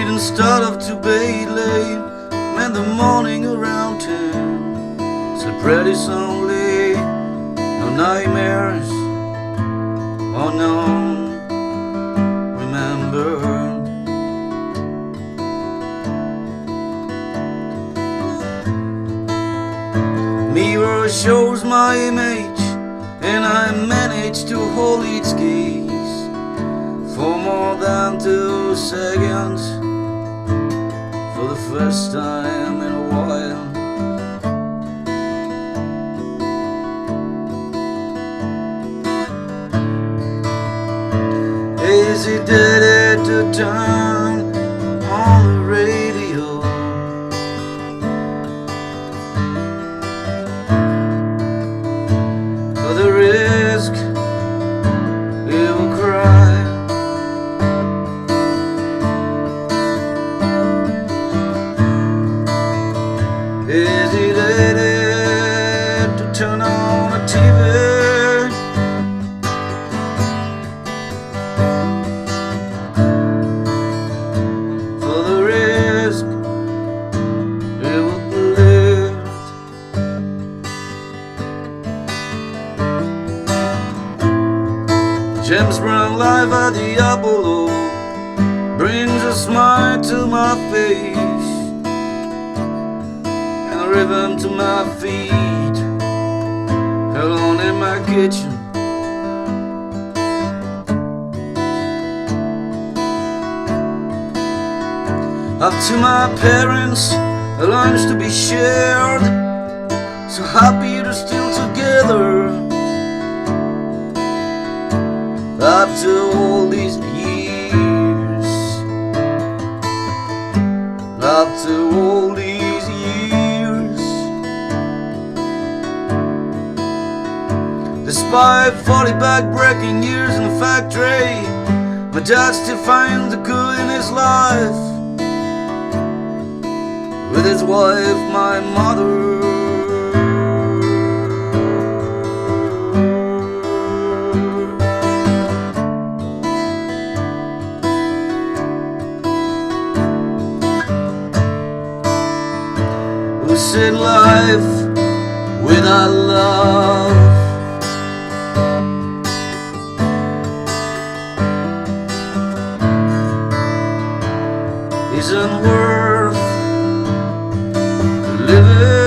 didn't start off too late, meant the morning around 10. So pretty soundly, no nightmares, oh no, remember. Mirror shows my image, and I managed to hold its gaze for more than 2 seconds, for the first time in a while. Is it dead to turn on the radio? For the risk, it will cry. Is it dead to turn on a TV? For the risk, it will lift. James Brown live at the Apollo brings a smile to my face and a rhythm to my feet. Alone in my kitchen, up to my parents, a lunch to be shared. So happy they're still together after all these years. After all these years, despite 40 back-breaking years in the factory, my dad still finds the good in his life, with his wife, my mother. Who said life without love isn't worth living?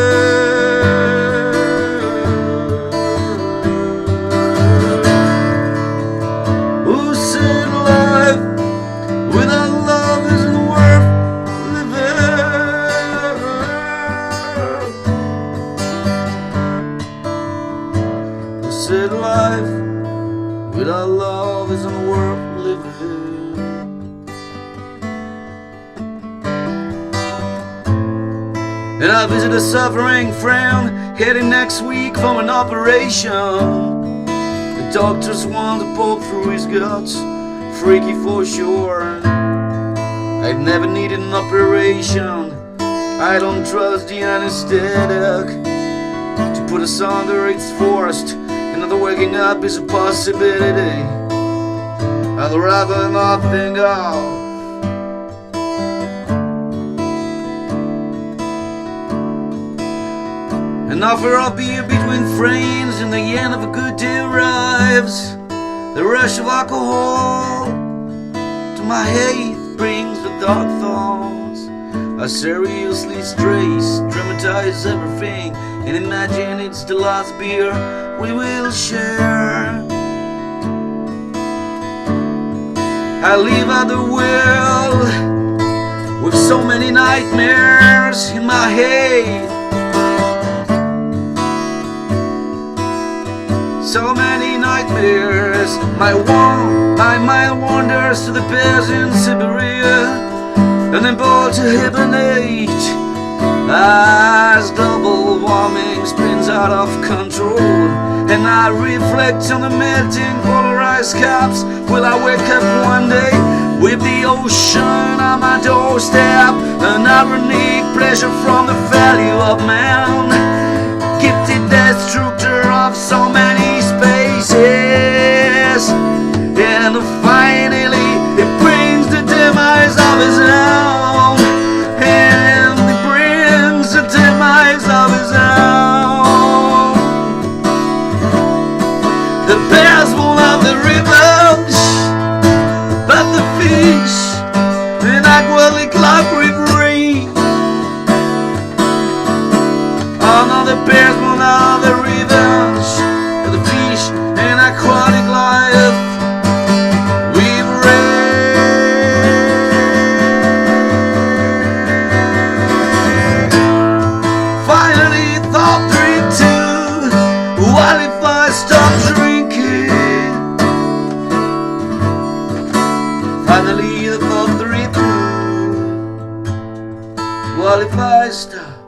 Who said life without love isn't worth living? Who said life without love isn't worth living? And I visit a suffering friend heading next week for an operation. The doctors want to poke through his guts, freaky for sure. I've never needed an operation, I don't trust the anesthetic to put us under, it's forced. Another waking up is a possibility. I'd rather not think of. An offer of beer between friends, and the end of a good day arrives. The rush of alcohol to my head brings the dark thoughts. I seriously stress, dramatize everything, and imagine it's the last beer we will share. I live at the well with so many nightmares in my head. So many nightmares, my mind wanders to the bears in Siberia, and then bored to hibernate as global warming spins out of control. And I reflect on the melting polar ice caps. Will I wake up one day with the ocean on my doorstep? An ironic pleasure from the value of man, gifted destructor of so many spaces, and finally it brings the demise of his own. worldly clock reverie. Another bears born of the revenge of the fish and aquatic life we've read. Finally thought 3, 2, what if I stop drinking? Finally the thought 3, 2, what if I stop